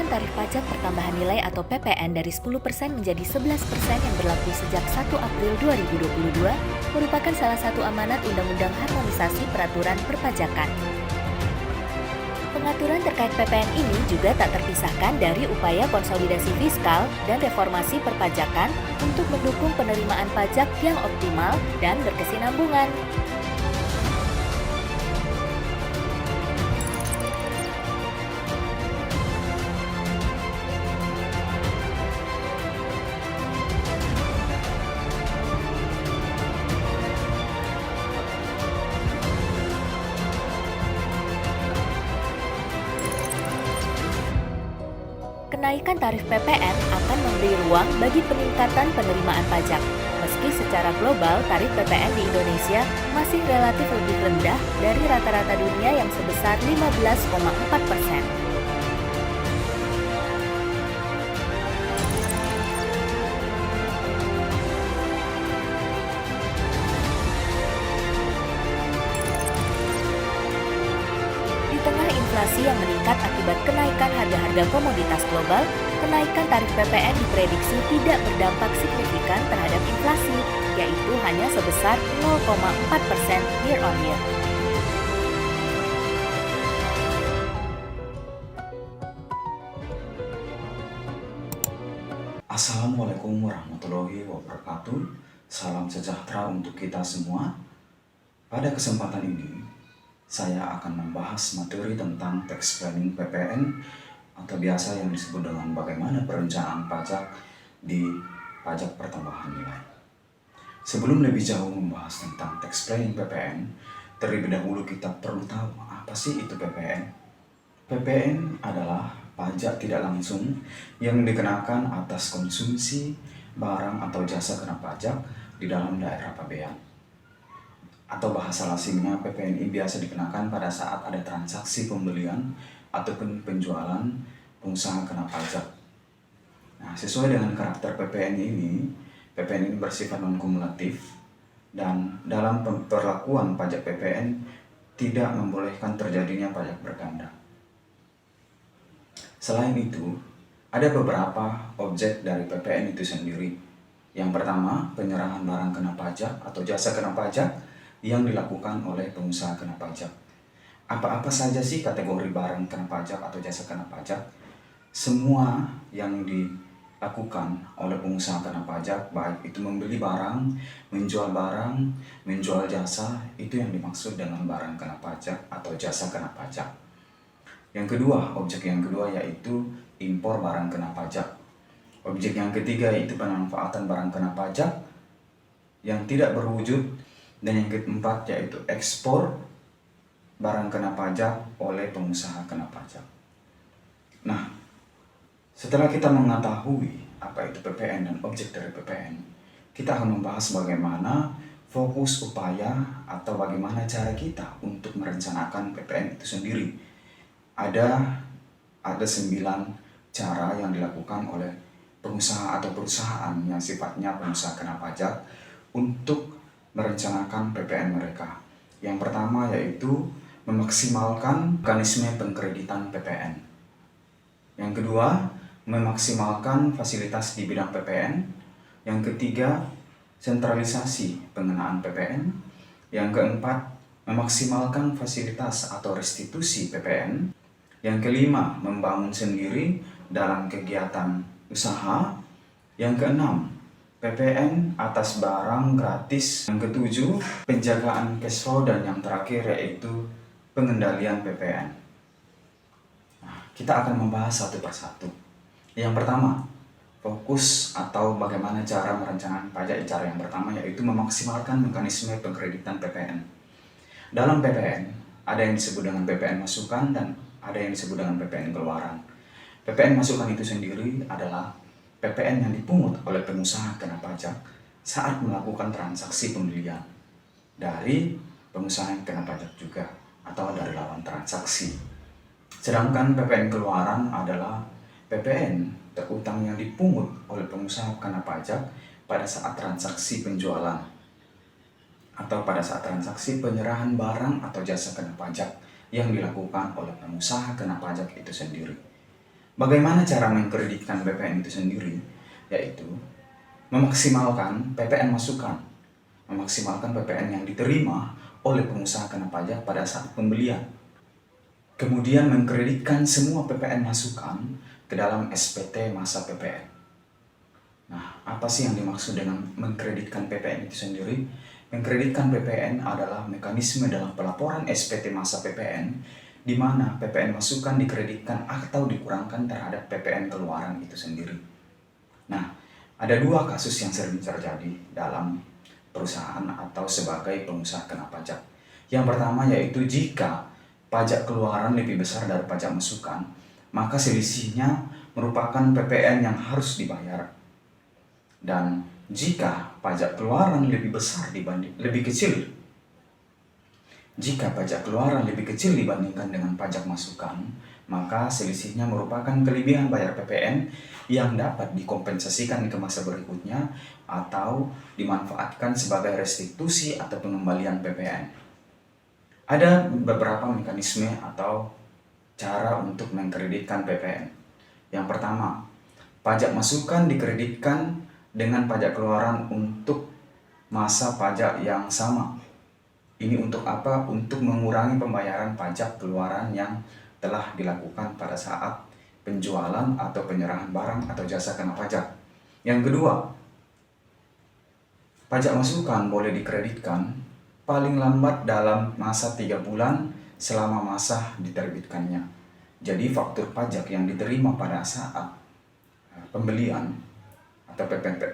tarif pajak pertambahan nilai atau PPN dari 10% menjadi 11% yang berlaku sejak 1 April 2022 merupakan salah satu amanat Undang-Undang Harmonisasi Peraturan Perpajakan. Pengaturan terkait PPN ini juga tak terpisahkan dari upaya konsolidasi fiskal dan reformasi perpajakan untuk mendukung penerimaan pajak yang optimal dan berkesinambungan. Kenaikan tarif PPN akan memberi ruang bagi peningkatan penerimaan pajak. Meski secara global tarif PPN di Indonesia masih relatif lebih rendah dari rata-rata dunia yang sebesar 15,4%. Di tengah inflasi yang meningkat akibat kenaikan harga-harga komoditas global, kenaikan tarif PPN diprediksi tidak berdampak signifikan terhadap inflasi, yaitu hanya sebesar 0,4% year on year. Assalamualaikum warahmatullahi wabarakatuh. Salam sejahtera untuk kita semua. Pada kesempatan ini, saya akan membahas materi tentang tax planning PPN atau biasa yang disebut dengan bagaimana perencanaan pajak di pajak pertambahan nilai. Sebelum lebih jauh membahas tentang tax planning PPN, terlebih dahulu kita perlu tahu apa sih itu PPN. PPN adalah pajak tidak langsung yang dikenakan atas konsumsi barang atau jasa kena pajak di dalam daerah pabean. Atau bahasa asingnya, PPN ini biasa dikenakan pada saat ada transaksi pembelian ataupun penjualan pengusaha kena pajak. Nah, sesuai dengan karakter PPN ini bersifat non-kumulatif dan dalam pemberlakuan pajak PPN tidak membolehkan terjadinya pajak berganda. Selain itu, ada beberapa objek dari PPN itu sendiri. Yang pertama, penyerahan barang kena pajak atau jasa kena pajak yang dilakukan oleh pengusaha kena pajak. Apa-apa saja sih kategori barang kena pajak atau jasa kena pajak? Semua yang dilakukan oleh pengusaha kena pajak, baik itu membeli barang, menjual jasa, itu yang dimaksud dengan barang kena pajak atau jasa kena pajak. Yang kedua, objek yang kedua yaitu impor barang kena pajak. Objek yang ketiga yaitu pemanfaatan barang kena pajak yang tidak berwujud. Dan yang keempat yaitu ekspor barang kena pajak oleh pengusaha kena pajak. Nah, setelah kita mengetahui apa itu PPN dan objek dari PPN, kita akan membahas bagaimana fokus upaya atau bagaimana cara kita untuk merencanakan PPN itu sendiri. Ada 9 cara yang dilakukan oleh pengusaha atau perusahaan yang sifatnya pengusaha kena pajak untuk merencanakan PPN mereka. Yang pertama yaitu memaksimalkan mekanisme pengkreditan PPN. Yang kedua, memaksimalkan fasilitas di bidang PPN. Yang ketiga, sentralisasi pengenaan PPN. Yang keempat, memaksimalkan fasilitas atau restitusi PPN. Yang kelima, membangun sendiri dalam kegiatan usaha. Yang keenam, PPN atas barang gratis. Yang ketujuh, penjagaan cash flow. Dan yang terakhir yaitu pengendalian PPN. Nah, kita akan membahas satu persatu. Yang pertama, fokus atau bagaimana cara merencanakan pajak. Cara yang pertama yaitu memaksimalkan mekanisme pengkreditan PPN. Dalam PPN, ada yang disebut dengan PPN masukan dan ada yang disebut dengan PPN keluaran. PPN masukan itu sendiri adalah PPN yang dipungut oleh pengusaha kena pajak saat melakukan transaksi pembelian dari pengusaha yang kena pajak juga atau dari lawan transaksi. Sedangkan PPN keluaran adalah PPN terutang yang dipungut oleh pengusaha kena pajak pada saat transaksi penjualan atau pada saat transaksi penyerahan barang atau jasa kena pajak yang dilakukan oleh pengusaha kena pajak itu sendiri. Bagaimana cara mengkreditkan PPN itu sendiri? Yaitu memaksimalkan PPN masukan, memaksimalkan PPN yang diterima oleh pengusaha kena pajak pada saat pembelian. Kemudian mengkreditkan semua PPN masukan ke dalam SPT masa PPN. Nah, apa sih yang dimaksud dengan mengkreditkan PPN itu sendiri? Mengkreditkan PPN adalah mekanisme dalam pelaporan SPT masa PPN di mana PPN masukan dikreditkan atau dikurangkan terhadap PPN keluaran itu sendiri. Nah, ada dua kasus yang sering terjadi dalam perusahaan atau sebagai pengusaha kena pajak. Yang pertama yaitu jika pajak keluaran lebih besar dari pajak masukan, maka selisihnya merupakan PPN yang harus dibayar. Dan jika pajak keluaran jika pajak keluaran lebih kecil dibandingkan dengan pajak masukan, maka selisihnya merupakan kelebihan bayar PPN yang dapat dikompensasikan ke masa berikutnya atau dimanfaatkan sebagai restitusi atau pengembalian PPN. Ada beberapa mekanisme atau cara untuk mengkreditkan PPN. Yang pertama, pajak masukan dikreditkan dengan pajak keluaran untuk masa pajak yang sama. Ini untuk apa? Untuk mengurangi pembayaran pajak keluaran yang telah dilakukan pada saat penjualan atau penyerahan barang atau jasa kena pajak. Yang kedua, pajak masukan boleh dikreditkan paling lambat dalam masa 3 bulan selama masa diterbitkannya. Jadi faktur pajak yang diterima pada saat pembelian atau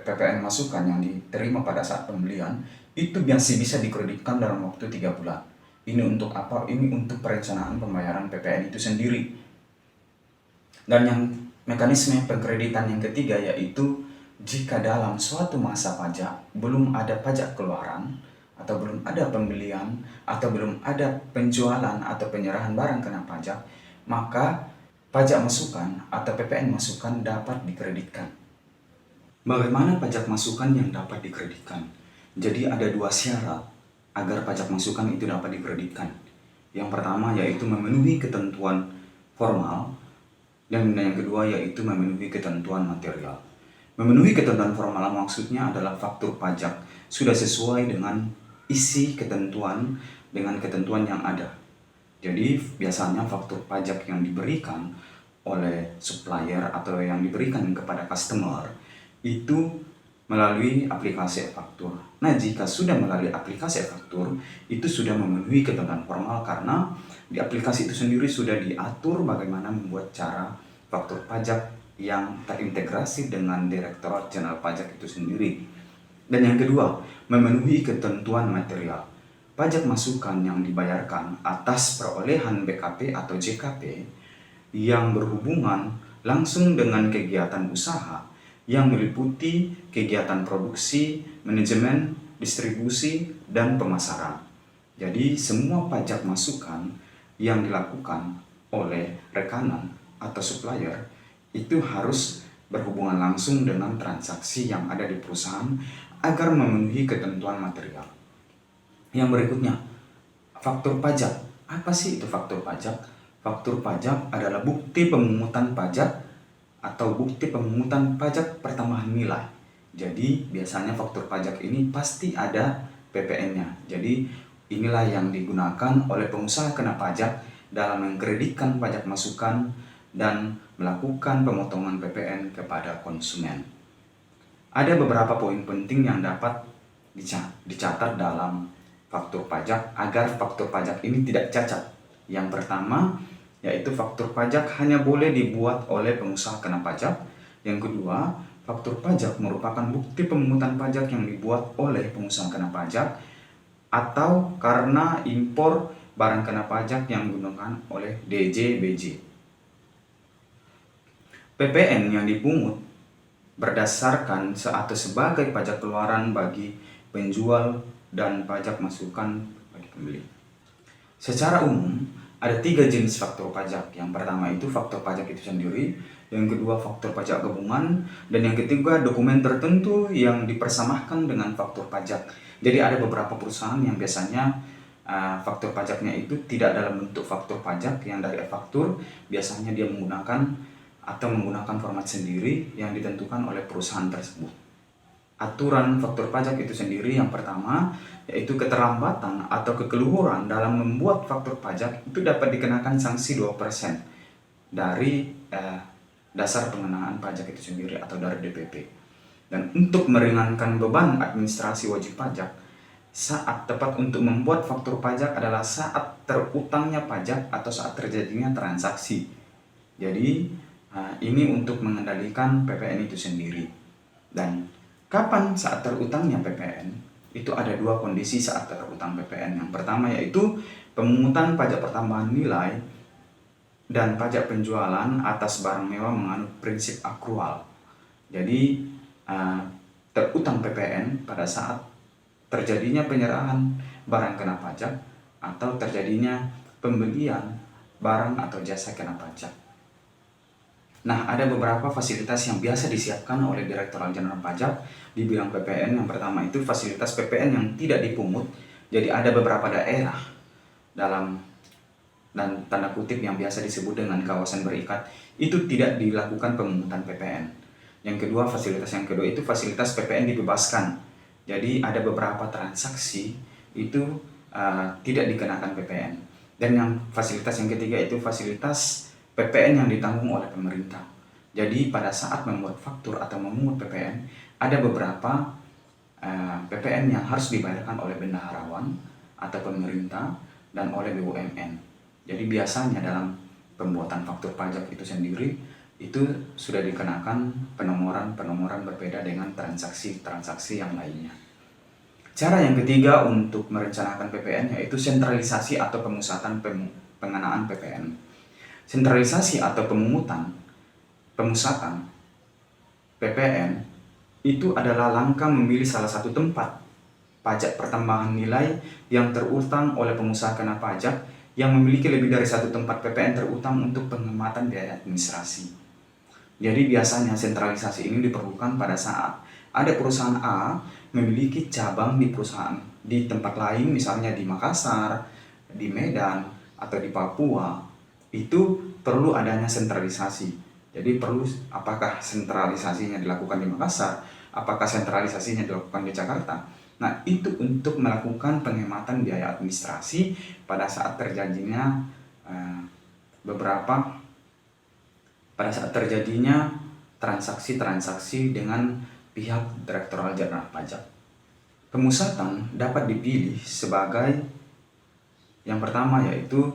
PPN masukan yang diterima pada saat pembelian itu masih bisa dikreditkan dalam waktu 3 bulan. Ini untuk apa? Ini untuk perencanaan pembayaran PPN itu sendiri. Dan yang mekanisme pengkreditan yang ketiga yaitu jika dalam suatu masa pajak belum ada pajak keluaran atau belum ada pembelian atau belum ada penjualan atau penyerahan barang kena pajak, maka pajak masukan atau PPN masukan dapat dikreditkan. Bagaimana pajak masukan yang dapat dikreditkan? Jadi ada dua syarat agar pajak masukan itu dapat dikreditkan. Yang pertama yaitu memenuhi ketentuan formal dan yang kedua yaitu memenuhi ketentuan material. Memenuhi ketentuan formal maksudnya adalah faktur pajak sudah sesuai dengan isi ketentuan dengan ketentuan yang ada. Jadi biasanya faktur pajak yang diberikan oleh supplier atau yang diberikan kepada customer itu melalui aplikasi e-faktur. Nah, jika sudah melalui aplikasi e-faktur, itu sudah memenuhi ketentuan formal karena di aplikasi itu sendiri sudah diatur bagaimana membuat cara faktur pajak yang terintegrasi dengan Direktorat Jenderal Pajak itu sendiri. Dan yang kedua, memenuhi ketentuan material. Pajak masukan yang dibayarkan atas perolehan BKP atau JKP yang berhubungan langsung dengan kegiatan usaha yang meliputi kegiatan produksi, manajemen, distribusi, dan pemasaran. Jadi semua pajak masukan yang dilakukan oleh rekanan atau supplier itu harus berhubungan langsung dengan transaksi yang ada di perusahaan agar memenuhi ketentuan material. Yang berikutnya, faktur pajak. Apa sih itu faktur pajak? Faktur pajak adalah bukti pemungutan pajak atau bukti pemungutan pajak pertambahan nilai. Jadi biasanya faktur pajak ini pasti ada PPN-nya. Jadi inilah yang digunakan oleh pengusaha kena pajak dalam mengkreditkan pajak masukan dan melakukan pemotongan PPN kepada konsumen. Ada beberapa poin penting yang dapat dicatat dalam faktur pajak agar faktur pajak ini tidak cacat. Yang pertama, yaitu faktur pajak hanya boleh dibuat oleh pengusaha kena pajak. Yang kedua, faktur pajak merupakan bukti pemungutan pajak yang dibuat oleh pengusaha kena pajak atau karena impor barang kena pajak yang digunakan oleh DJBJ. PPN yang dipungut berdasarkan atau sebagai pajak keluaran bagi penjual dan pajak masukan bagi pembeli. Secara umum, ada 3 jenis faktur pajak. Yang pertama itu faktur pajak itu sendiri, yang kedua faktur pajak gabungan, dan yang ketiga dokumen tertentu yang dipersamakan dengan faktur pajak. Jadi ada beberapa perusahaan yang biasanya faktur pajaknya itu tidak dalam bentuk faktur pajak yang dari e-faktur, biasanya dia menggunakan atau menggunakan format sendiri yang ditentukan oleh perusahaan tersebut. Aturan faktur pajak itu sendiri yang pertama yaitu keterlambatan atau kekeliruan dalam membuat faktur pajak itu dapat dikenakan sanksi 2% dari dasar pengenaan pajak itu sendiri atau dari DPP. Dan untuk meringankan beban administrasi wajib pajak, saat tepat untuk membuat faktur pajak adalah saat terutangnya pajak atau saat terjadinya transaksi. Jadi ini untuk mengendalikan PPN itu sendiri. Dan kapan saat terutangnya PPN? Itu ada dua kondisi saat terutang PPN. Yang pertama yaitu pemungutan pajak pertambahan nilai dan pajak penjualan atas barang mewah menganut prinsip akrual. Jadi terutang PPN pada saat terjadinya penyerahan barang kena pajak atau terjadinya pembelian barang atau jasa kena pajak. Nah, ada beberapa fasilitas yang biasa disiapkan oleh Direktorat Jenderal Pajak di bidang PPN. Yang pertama itu fasilitas PPN yang tidak dipungut. Jadi ada beberapa daerah dalam dan tanda kutip yang biasa disebut dengan kawasan berikat itu tidak dilakukan pemungutan PPN. Yang kedua, fasilitas yang kedua itu fasilitas PPN dibebaskan. Jadi ada beberapa transaksi itu tidak dikenakan PPN. Dan yang fasilitas yang ketiga itu fasilitas PPN yang ditanggung oleh pemerintah. Jadi pada saat membuat faktur atau memungut PPN, ada beberapa PPN yang harus dibayarkan oleh bendaharawan atau pemerintah dan oleh BUMN. Jadi biasanya dalam pembuatan faktur pajak itu sendiri itu sudah dikenakan penomoran berbeda dengan transaksi-transaksi yang lainnya. Cara yang ketiga untuk merencanakan PPN yaitu sentralisasi atau pemusatan pengenaan PPN. Sentralisasi atau pemusatan PPN itu adalah langkah memilih salah satu tempat pajak pertambahan nilai yang terutang oleh pengusaha kena pajak yang memiliki lebih dari satu tempat PPN terutang untuk penghematan biaya administrasi. Jadi biasanya sentralisasi ini diperlukan pada saat ada perusahaan A memiliki cabang di tempat lain, misalnya di Makassar, di Medan, atau di Papua. Itu perlu adanya sentralisasi. Jadi perlu apakah sentralisasinya dilakukan di Makassar, apakah sentralisasinya dilakukan di Jakarta. Nah, itu untuk melakukan penghematan biaya administrasi pada saat terjadinya transaksi-transaksi dengan pihak Direktorat Jenderal Pajak. Pemusatan dapat dipilih sebagai yang pertama yaitu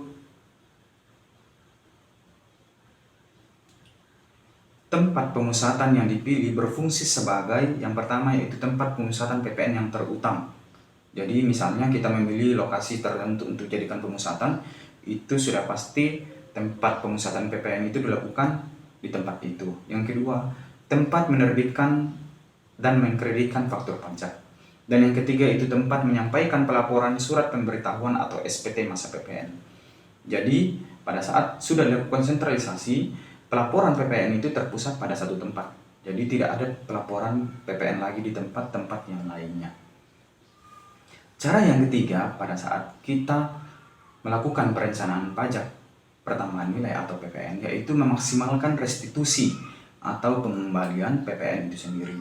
tempat pemusatan yang dipilih berfungsi sebagai yang pertama yaitu tempat pemusatan PPN yang terutang. Jadi misalnya kita memilih lokasi tertentu untuk jadikan pemusatan, itu sudah pasti tempat pemusatan PPN itu dilakukan di tempat itu. Yang kedua, tempat menerbitkan dan mengkreditkan faktur pajak. Dan yang ketiga itu tempat menyampaikan pelaporan surat pemberitahuan atau SPT masa PPN. Jadi pada saat sudah dilakukan sentralisasi, pelaporan PPN itu terpusat pada satu tempat. Jadi tidak ada pelaporan PPN lagi di tempat-tempat yang lainnya. Cara yang ketiga pada saat kita melakukan perencanaan pajak pertambahan nilai atau PPN yaitu memaksimalkan restitusi atau pengembalian PPN itu sendiri.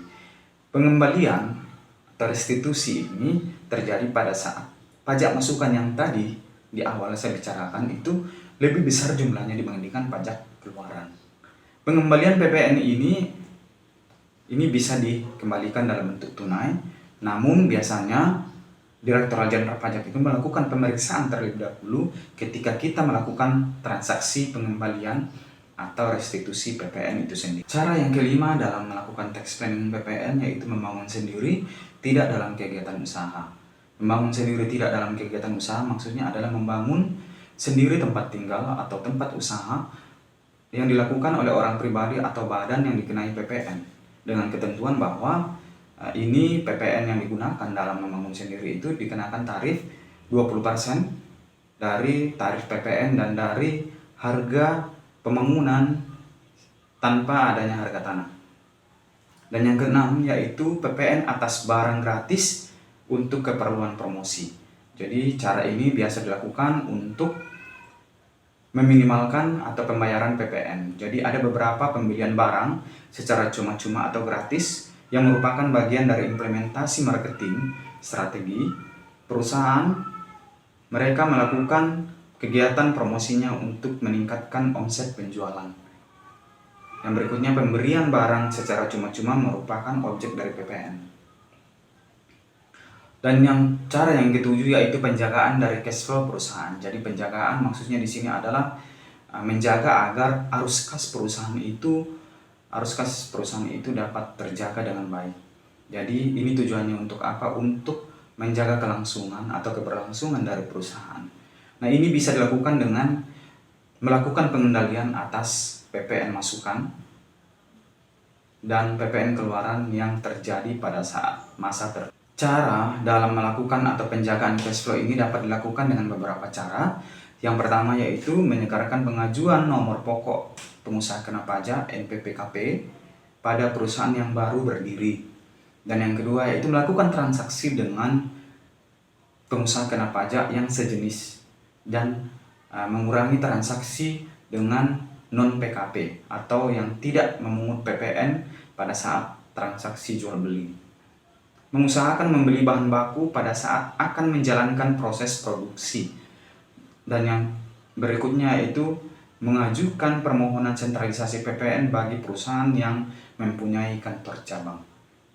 Pengembalian atau restitusi ini terjadi pada saat pajak masukan yang tadi di awal saya bicarakan itu lebih besar jumlahnya dibandingkan pajak keluaran. Pengembalian PPN ini bisa dikembalikan dalam bentuk tunai, namun biasanya Direktorat Jenderal Pajak itu melakukan pemeriksaan terlebih dahulu ketika kita melakukan transaksi pengembalian atau restitusi PPN itu sendiri. Cara yang kelima dalam melakukan tax planning PPN yaitu membangun sendiri tidak dalam kegiatan usaha. Membangun sendiri tidak dalam kegiatan usaha maksudnya adalah membangun sendiri tempat tinggal atau tempat usaha yang dilakukan oleh orang pribadi atau badan yang dikenai PPN dengan ketentuan bahwa ini PPN yang digunakan dalam membangun sendiri itu dikenakan tarif 20% dari tarif PPN dan dari harga pembangunan tanpa adanya harga tanah. Dan yang keenam yaitu PPN atas barang gratis untuk keperluan promosi. Jadi cara ini biasa dilakukan untuk meminimalkan atau pembayaran PPN. Jadi ada beberapa pembelian barang secara cuma-cuma atau gratis yang merupakan bagian dari implementasi marketing strategi perusahaan. Mereka melakukan kegiatan promosinya untuk meningkatkan omset penjualan. Yang berikutnya, pemberian barang secara cuma-cuma merupakan objek dari PPN. Dan cara yang ketujuh yaitu penjagaan dari cash flow perusahaan. Jadi penjagaan maksudnya di sini adalah menjaga agar arus kas perusahaan itu dapat terjaga dengan baik. Jadi ini tujuannya untuk apa? Untuk menjaga kelangsungan atau keberlangsungan dari perusahaan. Nah, ini bisa dilakukan dengan melakukan pengendalian atas PPN masukan dan PPN keluaran yang terjadi pada saat masa tertentu. Cara dalam melakukan atau penjagaan cash flow ini dapat dilakukan dengan beberapa cara. Yang pertama yaitu menyegarkan pengajuan nomor pokok pengusaha kena pajak NPPKP pada perusahaan yang baru berdiri. Dan yang kedua yaitu melakukan transaksi dengan pengusaha kena pajak yang sejenis dan mengurangi transaksi dengan non-PKP atau yang tidak memungut PPN pada saat transaksi jual beli. Mengusahakan membeli bahan baku pada saat akan menjalankan proses produksi. Dan yang berikutnya yaitu mengajukan permohonan sentralisasi PPN bagi perusahaan yang mempunyai kantor cabang.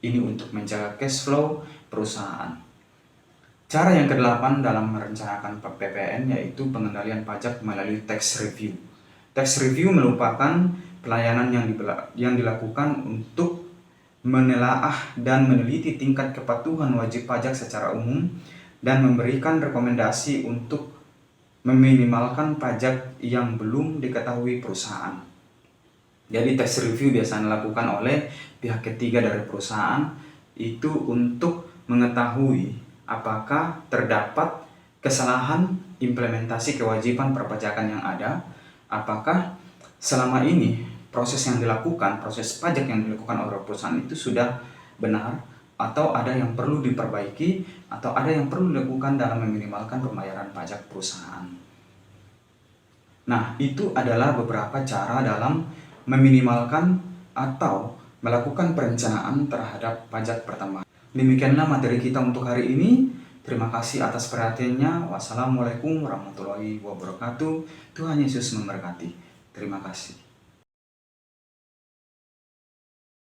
Ini untuk menjaga cash flow perusahaan. Cara yang ke-8 dalam merencanakan PPN yaitu pengendalian pajak melalui tax review. Tax review merupakan pelayanan yang dilakukan untuk menelaah dan meneliti tingkat kepatuhan wajib pajak secara umum dan memberikan rekomendasi untuk meminimalkan pajak yang belum diketahui perusahaan. Jadi tax review biasanya dilakukan oleh pihak ketiga dari perusahaan itu untuk mengetahui apakah terdapat kesalahan implementasi kewajiban perpajakan yang ada, apakah selama ini proses pajak yang dilakukan oleh perusahaan itu sudah benar, atau ada yang perlu diperbaiki, atau ada yang perlu dilakukan dalam meminimalkan pembayaran pajak perusahaan. Nah, itu adalah beberapa cara dalam meminimalkan atau melakukan perencanaan terhadap pajak pertambahan. Demikianlah materi kita untuk hari ini. Terima kasih atas perhatiannya. Wassalamualaikum warahmatullahi wabarakatuh. Tuhan Yesus memberkati. Terima kasih.